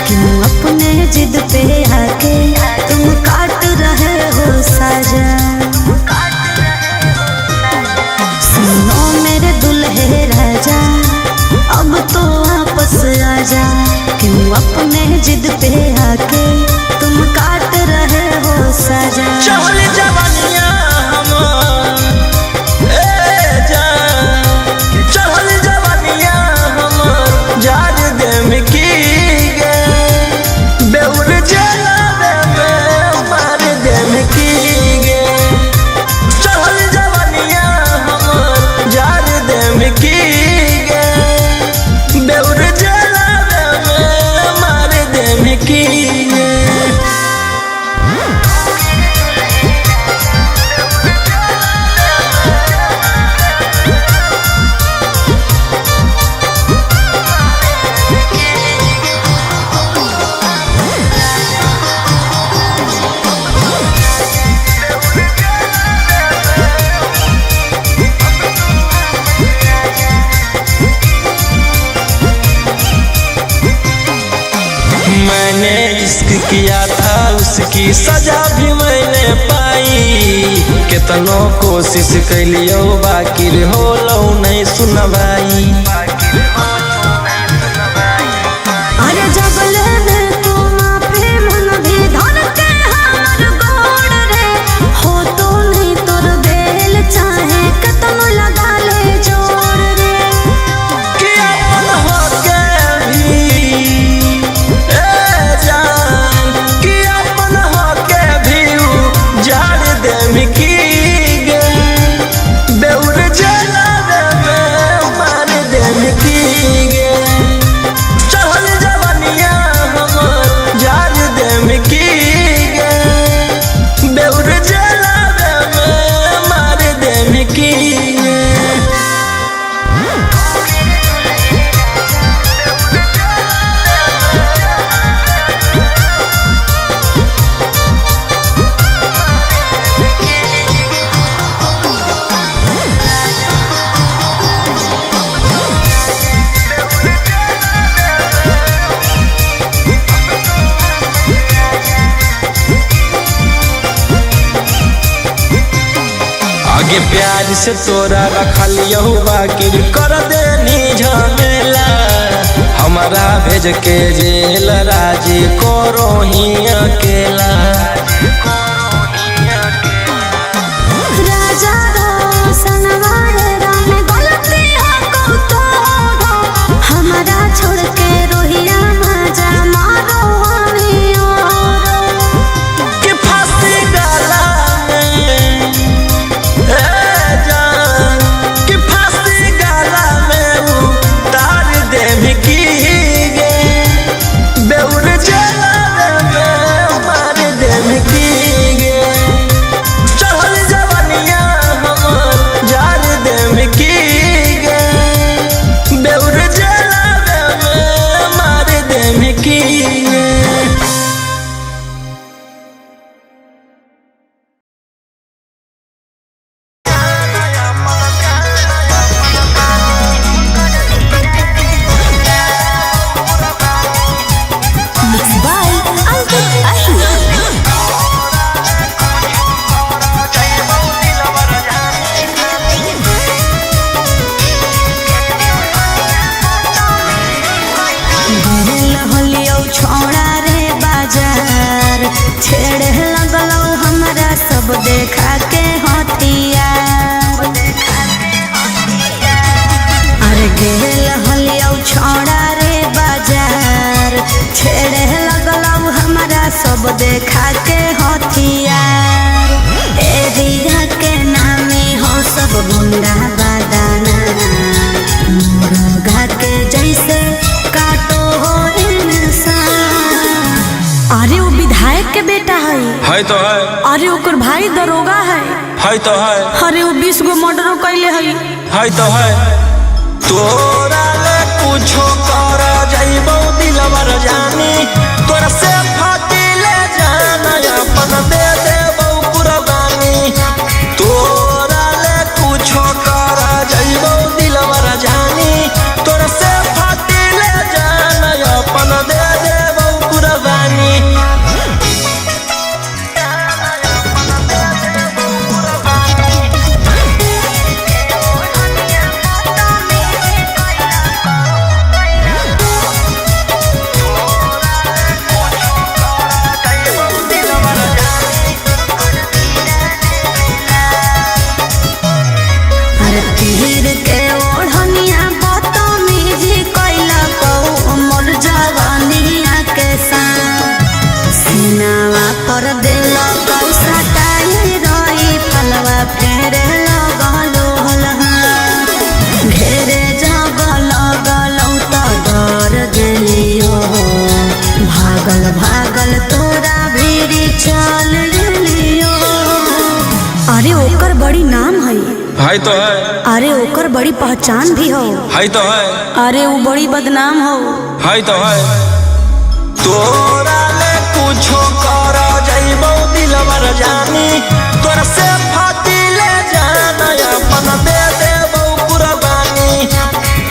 क्यों अपने जिद पे आके तुम काट रहे हो साजा। सुनो मेरे दुल्हे राजा अब तो वापस आजा, क्यों अपने जिद पे आके तुम काट रहे हो साजा। चहल जवानिया किया था उसकी सजा भी मैंने पाई, कितनो कोशिश कैलियो बाकी हो लो नहीं सुनवाई। अरे जब लेने तो माफी मन भी धर के हमर गोड़ रे, हो तो नहीं तोर बेल चाहे कितनो लगा ले जोड़ रे। कि अपन हो के भी प्यार से तोरा रखलियो बाकी कर देनी झमेला, हमारा भेज के जेल राजी करो ही अकेला। राजा गलती हो तो हमारा छोड़ के रोहिया मजा मारो कि फांसी डाला देखा के हथियार। अरे गेल हलियो छोड़ा रे बाजार, छेड़े लगलौ हमारा सब देखा के हथियार। एरिया के नामे हो सब गुंडा बादाना, मुर्गा के जैसे काटो हो इंसान। अरे वो विधायक के बेटा है तो है। अरे ओकर भाई दरोगा है तो है। अरे वो 20 गो मर्डर कैले है तो है। तोरा ले कुछो कर जाइबो दिलवर जानी, तोरा से फाटी ले जाना अपन दे देबो कुर्बानी। तोरा ले कुछो कर जाइबो दिलवर जानी, तोरा से फाटी ले जाना अपन दे दे भागल भागल तोरा भीरी चल लियो। अरे ओकर बड़ी नाम है तो है। अरे ओकर बड़ी पहचान भी हो तो है। अरे वो बड़ी बदनाम हो तो है। तोरा ले कुछो कर जइबो दिलवर जानी तोरा से फाटी ले जाना अपन दे देबो कुर्बानी।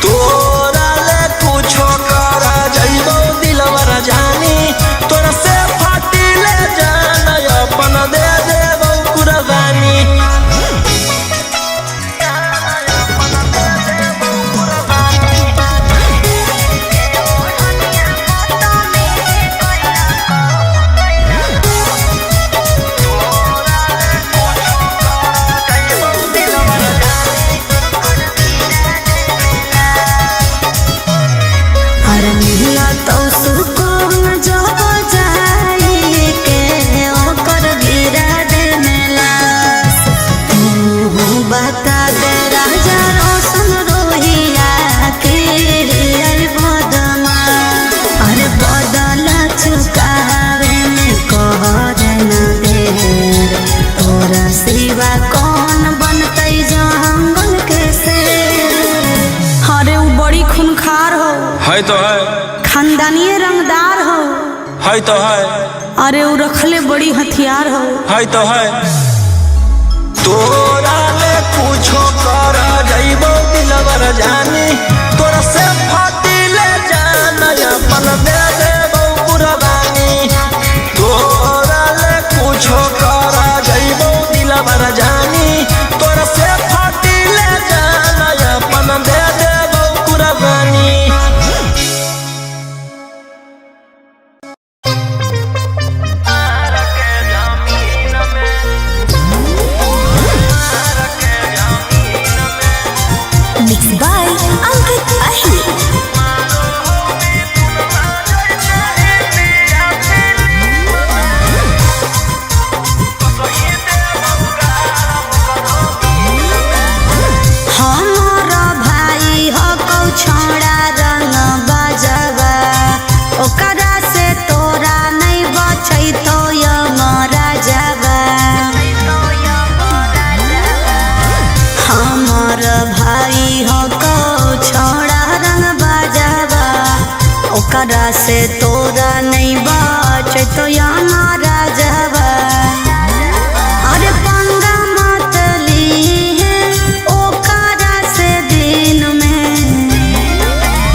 तोरा ले कुछो कर जइबो दिलवर जानी तोरा से फाटी ले जाना अपन दे देबो कुर्बानी। तो है। खानदानी रंगदार हो तो है। अरे वो रखले बड़ी हथियार हो तो है। तोरा ले कुछो कर जइबो दिलवर जानी तोरा से फाटी ले जाना अपन दे देबो कुर्बानी। तोरा ले कुछो कर जइबो दिलवर जानी तोरा से फाटी ले जाना अपन दे देबो कुर्बानी। ओकरा से तोरा नहीं बचे तो हमारा जवा। अरे पंगा मत ली है ओकरा से दिन में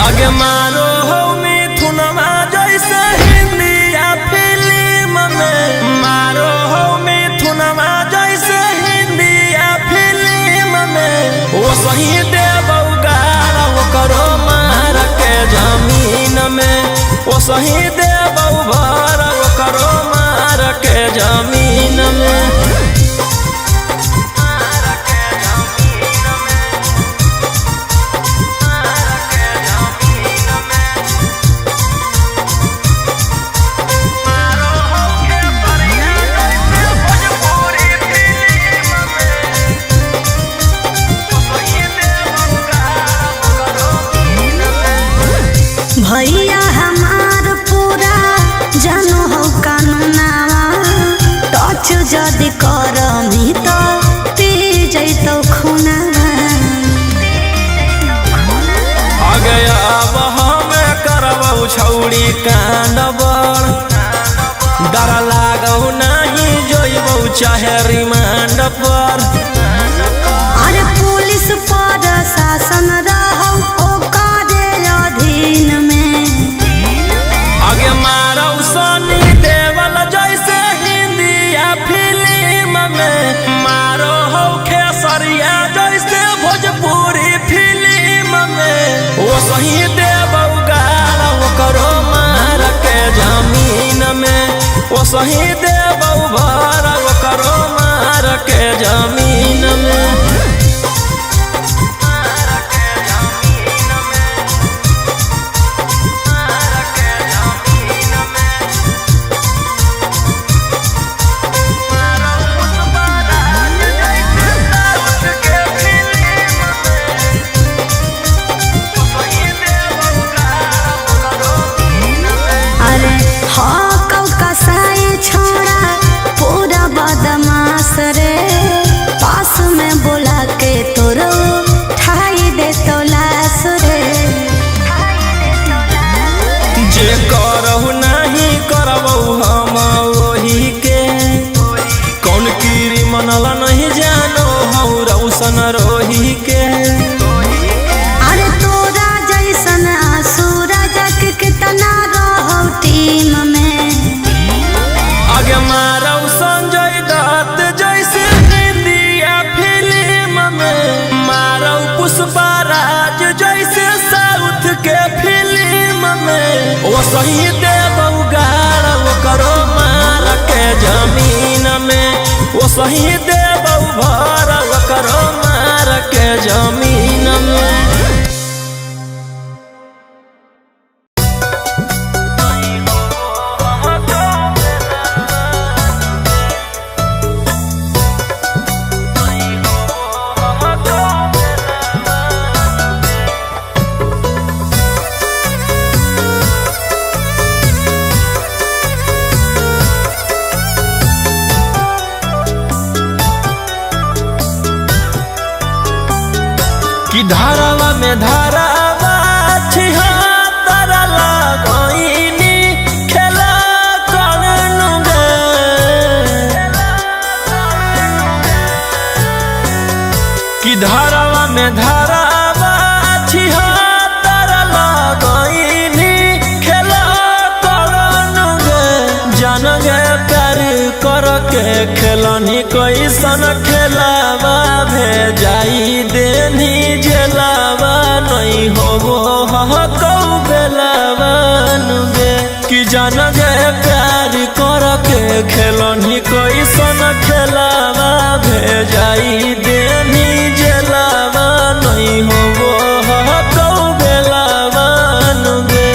आगे मारो हो मिथुनवा जैसे हिंदिया फिल्म में। मारो हो मिथुनवा जैसे हिंदिया फिल्म में। वो सही देबो गारा वो करो मार के जमीन में। वो सही देबो भरा वो करो मार के जमीन में। भैया हमार पूरा जानो हो कानूनावा टच जदि करमी तो पी जैतो खुनावा। आ गया हमें करबौ छौड़ी कांड बड़ डर लागौ नहीं जोइबौ चाहे रिमांड पर। अरे पुलिस पर शासन रहो ओकरे अधीन में। आगे मारौ सनी देवल जैसे हिंदिया फिल्म में। मारो हो खेसरिया जैसे भोजपुरी फिल्म में। वो सही देबौ गारा वो करो मार के जमीन में। वो सही देबौ भरा वो करो मार के जमीन में। अरे के मारौ संजय दत्त जैसे हिंदिया फिल्म में, मारौ पुष्पा राज जैसे साउथ के फिल्म में। वो सही देबौ गाड़ करो मार के जमीन में, वो सही देबौ भर करो मार के जमीन में। कि धारावा में धारावा छिहत्तर लगैनी खेला करनुगे, कि धारावा में धारावा छिहत्तर लगैनी खेला करनुगे। जानगे प्यार करके खेलनी कैसन खेलावा भेजाई देनी जेलावा नहीं होबो हकौ बेलावानुगे। कि जानगे प्यार करके खेलनी कैसन खेलावा भेजाई देनी जेलावा नहीं होबो हकौ बेलावानुगे।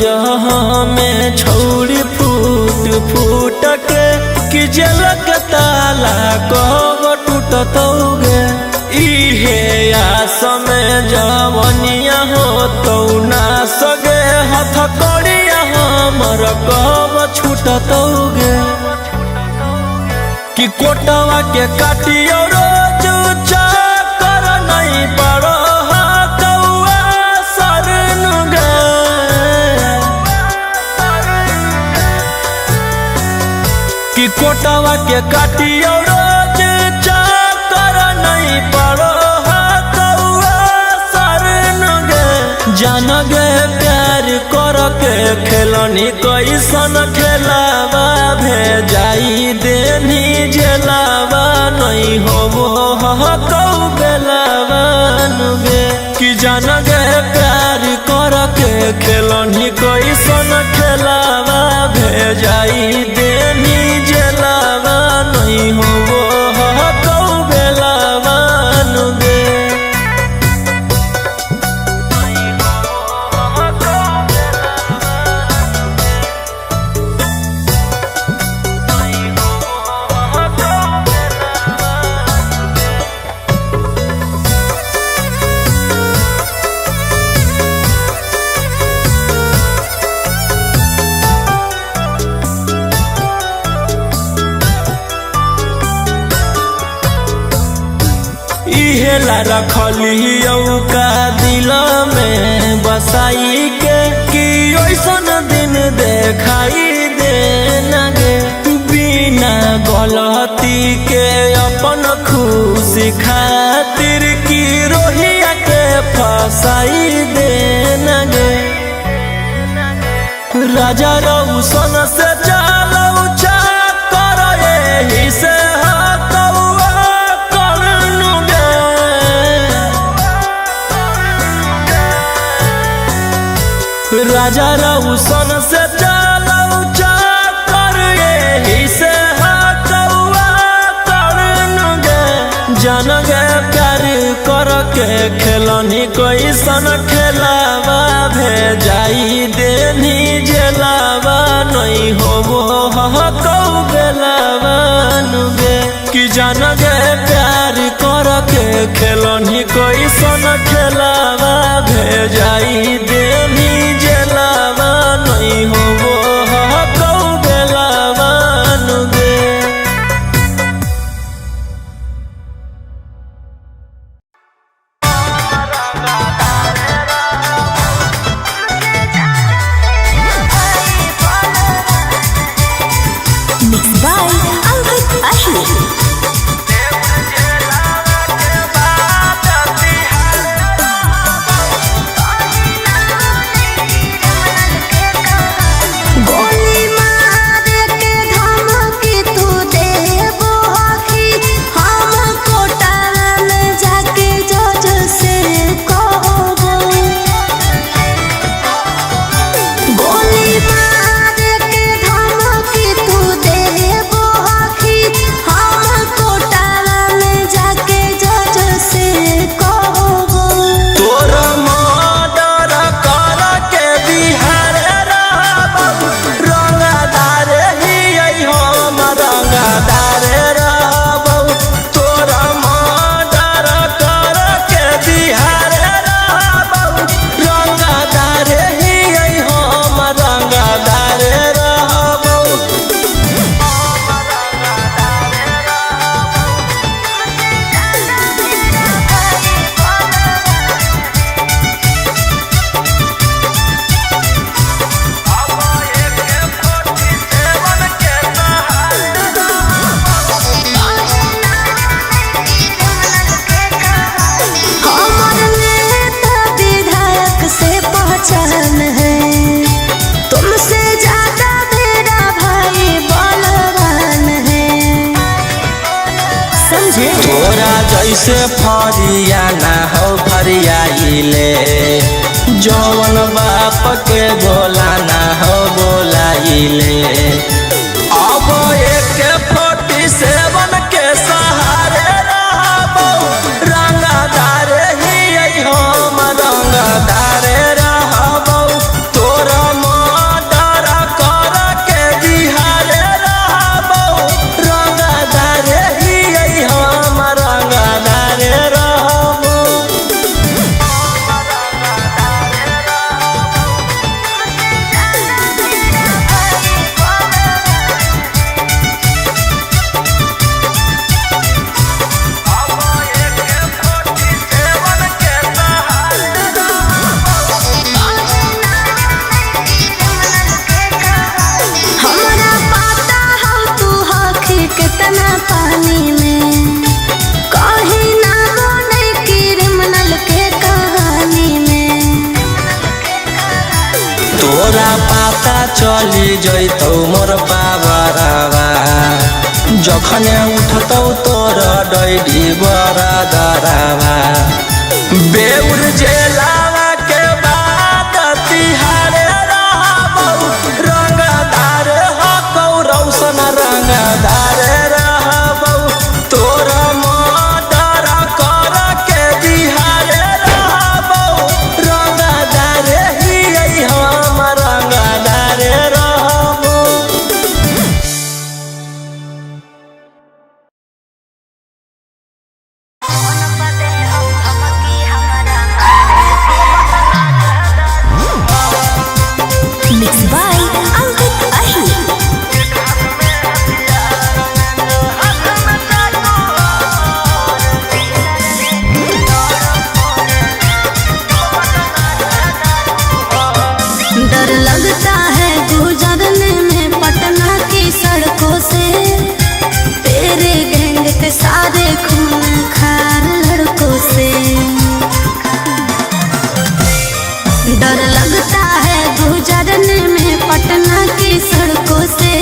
जहाँ में छौड़ी फूट फूट के कि जलक ताला कब टूटतौगे। इहे आस में जवनिया हो तो ना सगे हथ कड़िया हमर कब छूटतौगे। कि कोटवा के काटियो रोज चाकर नहीं पड़ो कि कोटवा के काटियो रोज चाकर नहीं पड़ो हकौआ सरनुगे। जानगे प्यार करके खेलनी कैसन खेलावा भेजाई देनी जेलावा नहीं होबो हकौ बेलावानुगे। कि जानगे प्यार करके खेलनी कैसन खेलावा भेजाई देनी जेलावा नहीं होबो हकौ बेलावानुगे। इहेला रखलियौ का दिल में बसाई के कि ओइसन दिन देखाई देनगे। बिना गलती के अपन खुशी खातिर की रोहिया के फसाई देनगे। राजा रौशन से चलौ चाकर एही से राजा रौशन से चलौ चाकर एही से हकौआ करनुगे। जानगे प्यार करके खेलनी कैसन खेलावा भेजाई देनी जेलावा नहीं होबो हकौ बेलावानुगे। कि जानगे प्यार करके खेलनी कैसन खेलावा भेजाई देनी जेलावा नहीं होबो हकौ बेलावानुगे। के जैसे फरियाना हो फरियाइले जौवन बाप के बोलाना हो बोलाइले अब एक 47 के सहारे रहबो रंगदार ही हम रंगदार रहबो तोरा मर्डर कर के बिहारे रहबो रंगदार ही हम रंगदार रहबो। हमरा पता हो तू हखी कितना पानी में कहीं ना बोले क्रिमिनल के कहानी में तोरा पता चली जैतौ मोर पावरवा जखने उठतौ तोर डैडी बरदरवा बेउर जेलावा के बाद तिहारे रहबौ रंगदार हकौ रौशन रंगदार रहबौ तोरा मर्डर कर के बिहारे रहबौ रंगदार ही हम रंगदार रहबौ। Mixed by Angkut Ahir. डर लगता है गुजरने में पटना की सड़कों से तेरे गैंग के सारे खून खार लड़कों से डर लगता है गुजरने में पटना की सड़कों से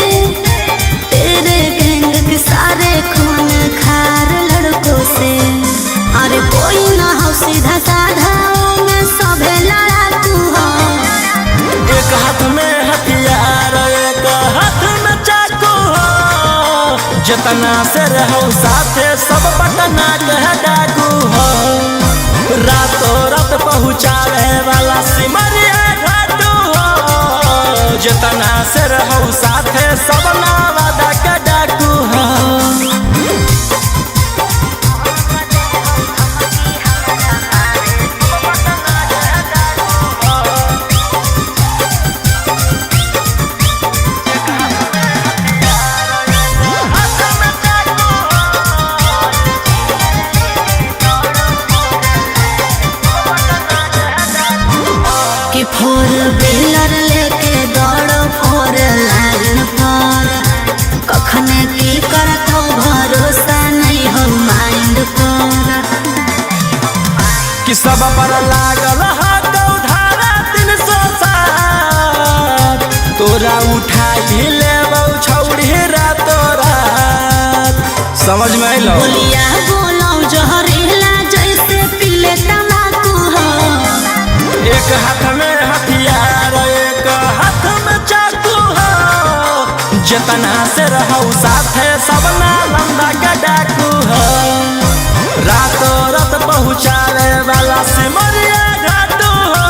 तेरे गैंग के सारे खून खार लड़कों से अरे कोई ना हो सीधा साधा में सभे लड़ाकू हो एक हाथ में हथियार एक हाथ में चाकू हो जितना से रहो साथे सब पटना के डाकू हो रातों रात पहुँचावे वाला सिमरिया घाटू हो जितना से रहो साथे सब नावादा के डाकू हो। कि फोर व्हीलर लेके दौड़ो फोर लाइन पर कखने की करत हो भरोसा नहीं हो माइंड पर कि सब पर लागल हाथों धारा 307 तोरा उठाई लेबौ छौड़ी रातों रात समझ में अइलौ बोलिया बोलो जहरीला जैसे पीले तम्बाकू हो एक हाथ में हथियार एक हाथ में चाकू हो जितना से रहो साथे सब नालंदा का डाकू हो रातों रात पहुँचावे वाला सिमरिया घाटू हो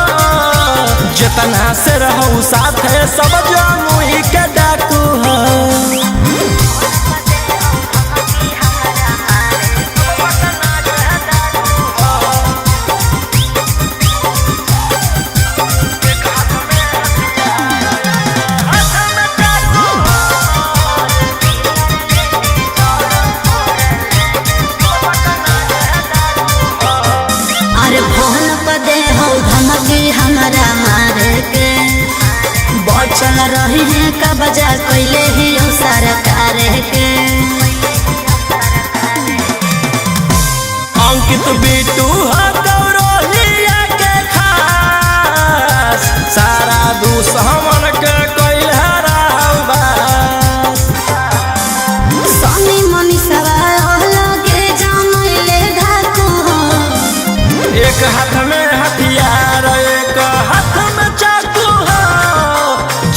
जितना से रहो साथे सब जमुई के डाकू हो। अरे फोन पर दे हो धमकी हमारा मारे के बचल रही है का बजा कैले ही हो सरकार के अंकित बिटू हो गौरलिया के खास सारा दुश्मन के कोई हरावा सनी मनीषवा लगे जमैले घात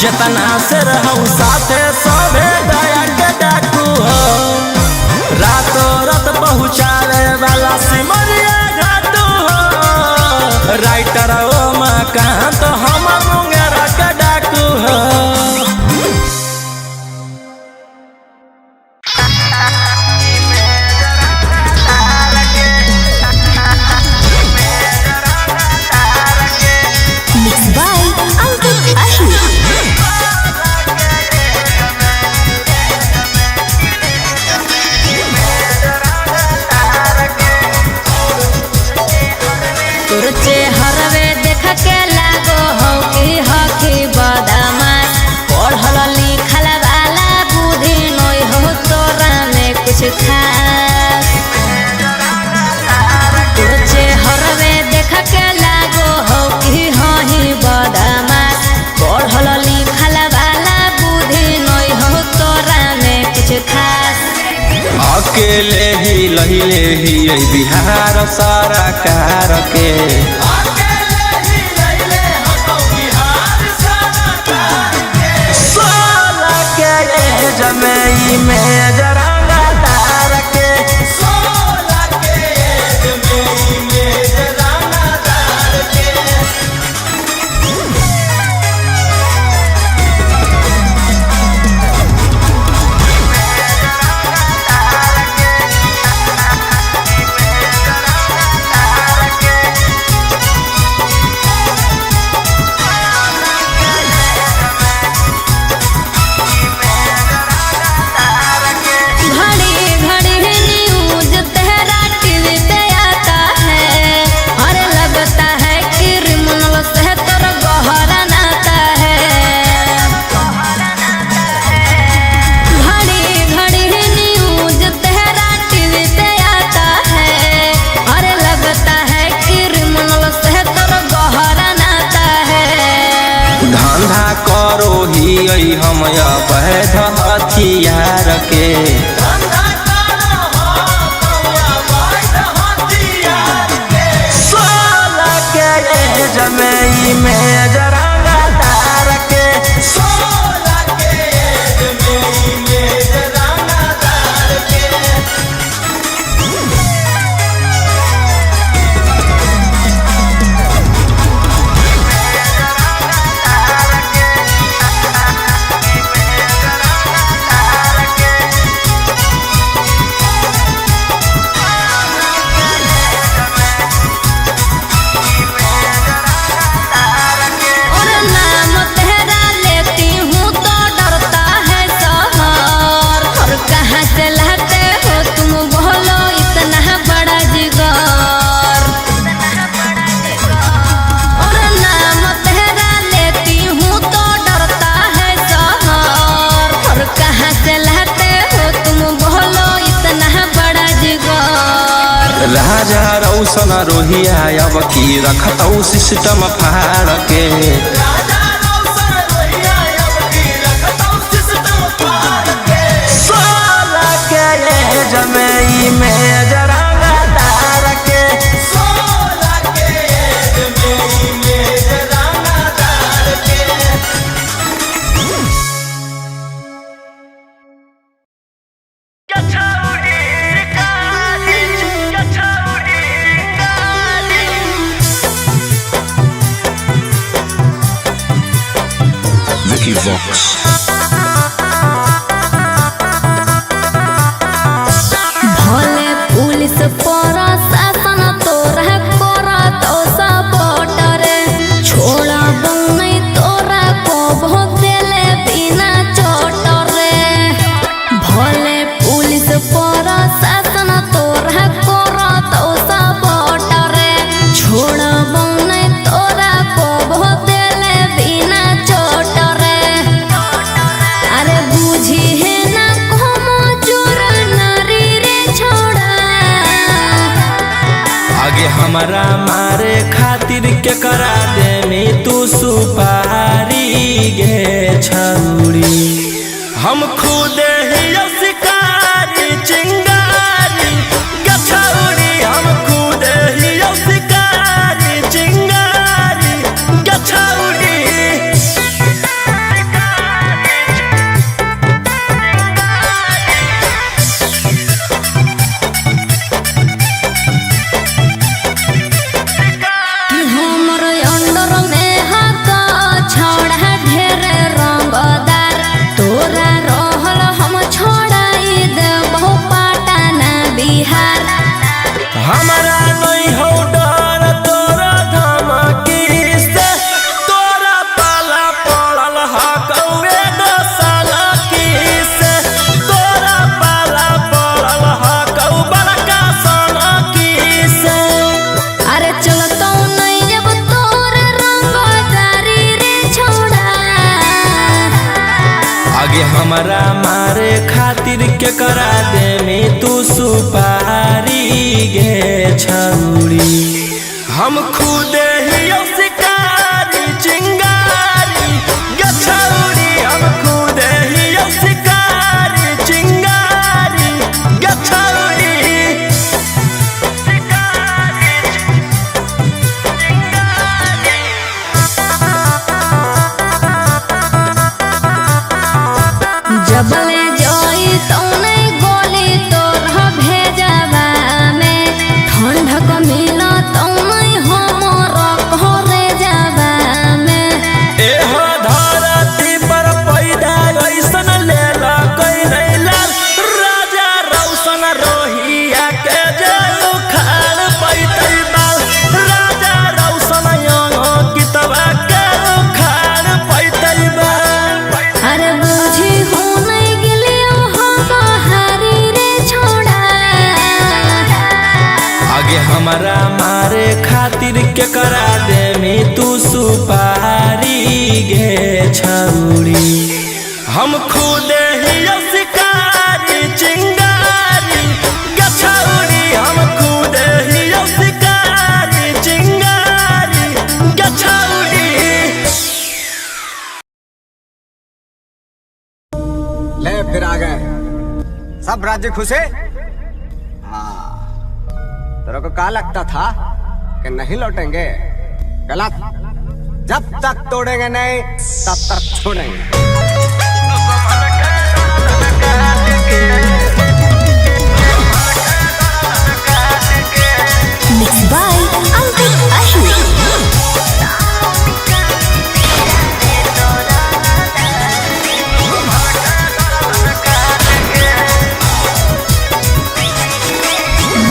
जतना से रहूं साथे सभे दया के डाकू हो रातों रात पहुँचावे वाला सिमरिया घाटू हो राइटर ओ मकान तो हमर मुंगेरा के डाकू हो। चेहरवे देख के लागो हो कि हकी बदमाश पढ़ल लिखल वाला बुद्धि नहीं हो तोरा में कुछ खास। तोर चेहरवे देख के लागो हो कि हही बदमाश पढ़ल लिखल वाला बुद्धि नहीं हो तोरा में कुछ खास। अकेले ही लहिले ही बिहार सारा कार के सोला के जमई में जरांगा तार के सोला के जमई में जरांगा तार के। हम अवैध हथियार के सोला के जमई में जरांगा तार के सोला के जमई में जरांगा तार के। राजा रौशन रोहिया अब की रखतौ सिस्टम फाड़ के सोला के जमई में जरांगा तार के सोला के जमई में जरांगा तार के। Vox. भले पुलिस प्रशासन तोरा करत सपोर्ट रे छोड़ा नहीं तोरा को भोगले बिना चोट रे। भले पुलिस प्रशासन तोरा करत सपोर्ट रे छोड़ा नहीं तोरा को भोगले बिना चोट रे। अरे बुझी है ना como चोर नारी रे छोड़ा आगे हमारा मारे खातिर के करा दे में तू सुपारी गे छौरी हम खुद ही शिकारी चिंगारी गछौरी हम खुद ही शिकारी चिंगारी गछौरी। आगे हमारा मारे खातिर के करा दे में तू सुपारी गे छौरी। हम खुद ही शिकारी चिंगारी गे छौरी, हम खुद ही शिकारी चिंगारी गे छौरी। जबले जोई तौने गोली तोरा भेजबा में, ठंडक मिला तौने हमरा घरे जाबा में। एहो धरती पर पैदा ऐसन लेला कोई नहीं लाल, राजा रौशन रोहिया के जे उखाड़ पैतै बाल, राजा रौशन यंग कितबा के उखाड़ पैतै बाल। अरे बुझी हो नहीं गिलियो हम हारी रे छोड़ा। आगे हमारा मारे खातिर के करा दे में तू सुपारी गे छौरी। हम खुद ही शिकारी चिंगारी गे छौरी, हम खुद ही शिकारी चिंगारी गे छौरी। ले फिर आ गए सब राज्य खुश है। हाँ, तेरे को क्या लगता था कि नहीं लौटेंगे? गलत। जब तक तोड़ेंगे नहीं तब तक छोड़ेंगे। Mixed by Ankit Ashmi.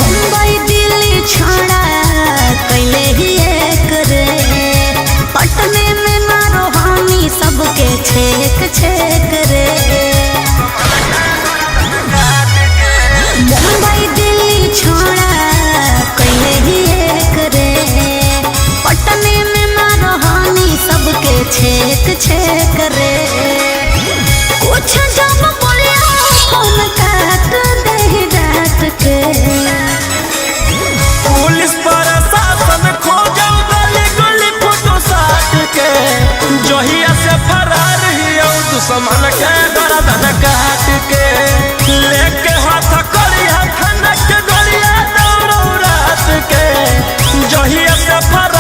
Mumbai Delhi छोड़ा कैले ही एक रे, पटने में मारो हामी सबके छेक छेक रे। मुंबई दिल्ली छोड़ा कैले ही एक रे, पटने में मारो हामी सबके छेक छेक रे। कुछ जब बोलिया फोन काट दे डांट के। पुलिस प्रशासन खोजो गली गली फोटो साट के, जहिया से फरार हियो दुश्मन के गर्दन काट के, लेके हाथ करिया खनक के गोलियां दौड़ो रात के, जहिया से फरार